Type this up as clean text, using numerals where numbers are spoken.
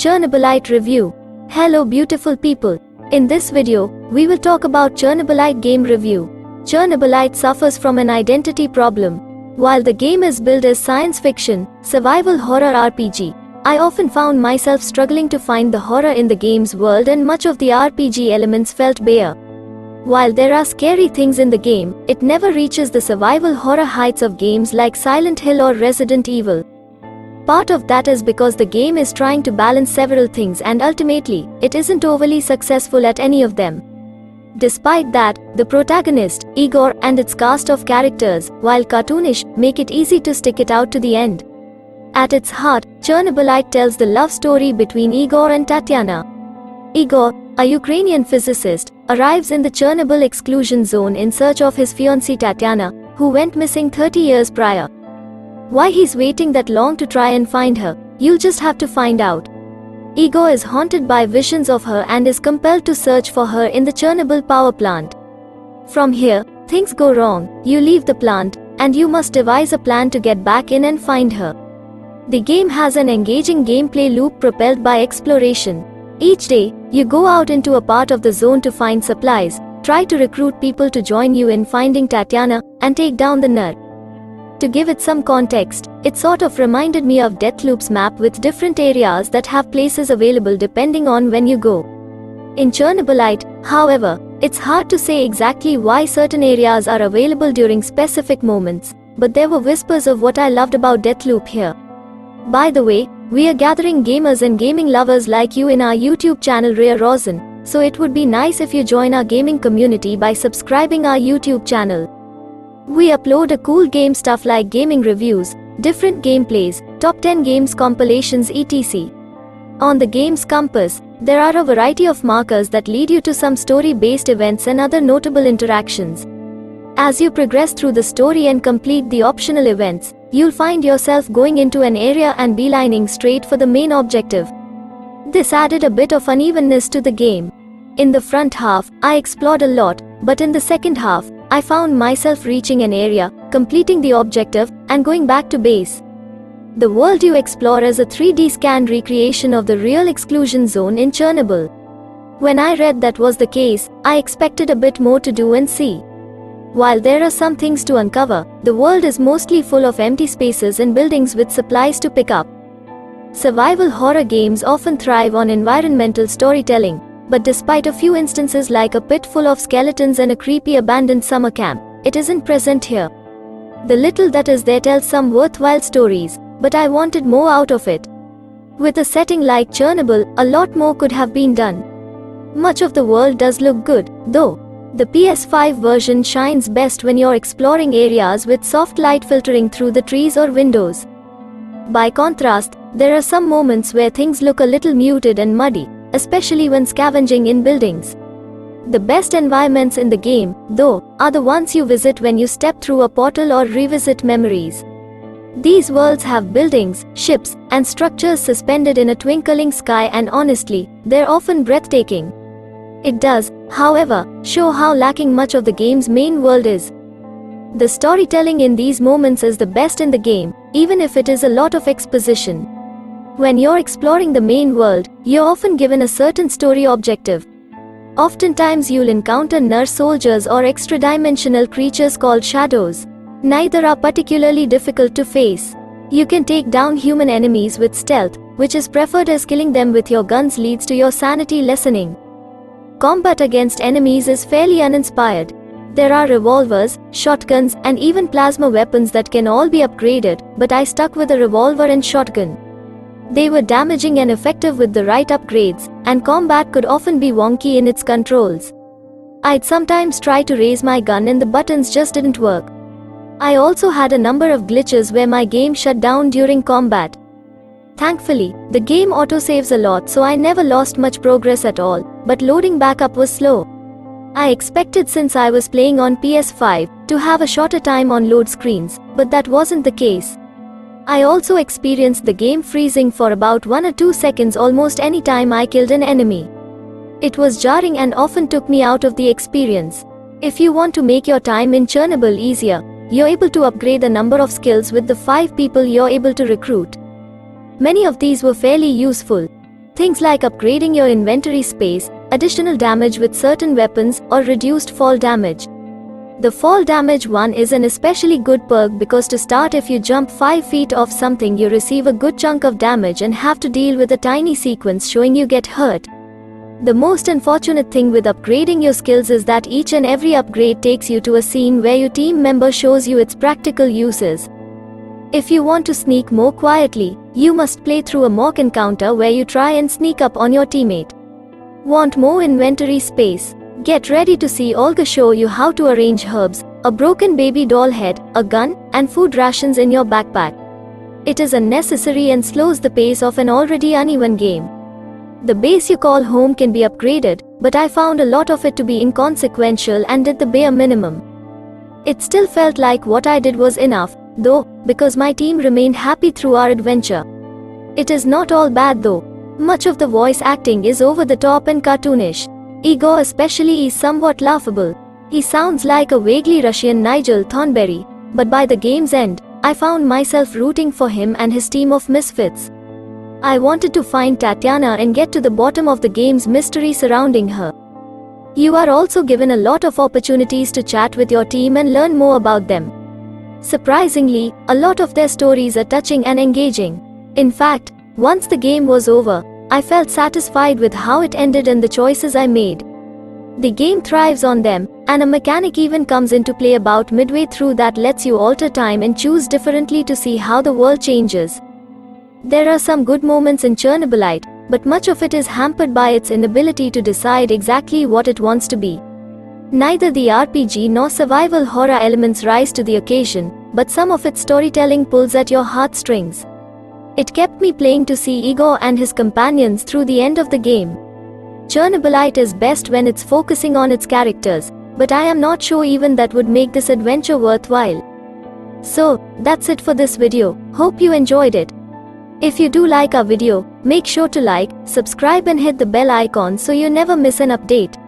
Chernobylite Review. Hello beautiful people. In this video, we will talk about Chernobylite Game Review. Chernobylite suffers from an identity problem. While the game is billed as science fiction, survival horror RPG, I often found myself struggling to find the horror in the game's world, and much of the RPG elements felt bare. While there are scary things in the game, it never reaches the survival horror heights of games like Silent Hill or Resident Evil. Part of that is because the game is trying to balance several things, and ultimately, it isn't overly successful at any of them. Despite that, the protagonist, Igor, and its cast of characters, while cartoonish, make it easy to stick it out to the end. At its heart, Chernobylite tells the love story between Igor and Tatyana. Igor, a Ukrainian physicist, arrives in the Chernobyl Exclusion Zone in search of his fiancée Tatyana, who went missing 30 years prior. Why he's waiting that long to try and find her, you'll just have to find out. Igor is haunted by visions of her and is compelled to search for her in the Chernobyl power plant. From here, things go wrong. You leave the plant, and you must devise a plan to get back in and find her. The game has an engaging gameplay loop propelled by exploration. Each day, you go out into a part of the zone to find supplies, try to recruit people to join you in finding Tatyana, and take down the nerd. To give it some context, it sort of reminded me of Deathloop's map with different areas that have places available depending on when you go. In Chernobylite, however, it's hard to say exactly why certain areas are available during specific moments, but there were whispers of what I loved about Deathloop here. By the way, we are gathering gamers and gaming lovers like you in our YouTube channel RAYAROZEN, so it would be nice if you join our gaming community by subscribing our YouTube channel. We upload a cool game stuff like gaming reviews, different gameplays, top 10 games compilations etc. On the game's compass, there are a variety of markers that lead you to some story-based events and other notable interactions. As you progress through the story and complete the optional events, you'll find yourself going into an area and beelining straight for the main objective. This added a bit of unevenness to the game. In the front half, I explored a lot, but in the second half, I found myself reaching an area, completing the objective, and going back to base. The world you explore is a 3D scanned recreation of the real exclusion zone in Chernobyl. When I read that was the case, I expected a bit more to do and see. While there are some things to uncover, the world is mostly full of empty spaces and buildings with supplies to pick up. Survival horror games often thrive on environmental storytelling, but despite a few instances like a pit full of skeletons and a creepy abandoned summer camp, it isn't present here. The little that is there tells some worthwhile stories, but I wanted more out of it. With a setting like Chernobyl, a lot more could have been done. Much of the world does look good, though. The PS5 version shines best when you're exploring areas with soft light filtering through the trees or windows. By contrast, there are some moments where things look a little muted and muddy, especially when scavenging in buildings. The best environments in the game, though, are the ones you visit when you step through a portal or revisit memories. These worlds have buildings, ships, and structures suspended in a twinkling sky, and honestly, they're often breathtaking. It does, however, show how lacking much of the game's main world is. The storytelling in these moments is the best in the game, even if it is a lot of exposition. When you're exploring the main world, you're often given a certain story objective. Oftentimes you'll encounter nurse soldiers or extra-dimensional creatures called shadows. Neither are particularly difficult to face. You can take down human enemies with stealth, which is preferred as killing them with your guns leads to your sanity lessening. Combat against enemies is fairly uninspired. There are revolvers, shotguns, and even plasma weapons that can all be upgraded, but I stuck with a revolver and shotgun. They were damaging and effective with the right upgrades, and combat could often be wonky in its controls. I'd sometimes try to raise my gun and the buttons just didn't work. I also had a number of glitches where my game shut down during combat. Thankfully, the game autosaves a lot, so I never lost much progress at all, but loading back up was slow. I expected, since I was playing on PS5, to have a shorter time on load screens, but that wasn't the case. I also experienced the game freezing for about 1 or 2 seconds almost any time I killed an enemy. It was jarring and often took me out of the experience. If you want to make your time in Chernobyl easier, you're able to upgrade the number of skills with the 5 people you're able to recruit. Many of these were fairly useful. Things like upgrading your inventory space, additional damage with certain weapons, or reduced fall damage. The fall damage one is an especially good perk because to start, if you jump 5 feet off something, you receive a good chunk of damage and have to deal with a tiny sequence showing you get hurt. The most unfortunate thing with upgrading your skills is that each and every upgrade takes you to a scene where your team member shows you its practical uses. If you want to sneak more quietly, you must play through a mock encounter where you try and sneak up on your teammate. Want more inventory space? Get ready to see Olga show you how to arrange herbs, a broken baby doll head, a gun, and food rations in your backpack. It is unnecessary and slows the pace of an already uneven game. The base you call home can be upgraded, but I found a lot of it to be inconsequential and did the bare minimum. It still felt like what I did was enough, though, because my team remained happy through our adventure. It is not all bad though. Much of the voice acting is over the top and cartoonish. Igor especially is somewhat laughable. He sounds like a vaguely Russian Nigel Thornberry, but by the game's end, I found myself rooting for him and his team of misfits. I wanted to find Tatyana and get to the bottom of the game's mystery surrounding her. You are also given a lot of opportunities to chat with your team and learn more about them. Surprisingly, a lot of their stories are touching and engaging. In fact, once the game was over, I felt satisfied with how it ended and the choices I made. The game thrives on them, and a mechanic even comes into play about midway through that lets you alter time and choose differently to see how the world changes. There are some good moments in Chernobylite, but much of it is hampered by its inability to decide exactly what it wants to be. Neither the RPG nor survival horror elements rise to the occasion, but some of its storytelling pulls at your heartstrings. It kept me playing to see Igor and his companions through the end of the game. Chernobylite is best when it's focusing on its characters, but I am not sure even that would make this adventure worthwhile. So, that's it for this video. Hope you enjoyed it. If you do like our video, make sure to like, subscribe and hit the bell icon so you never miss an update.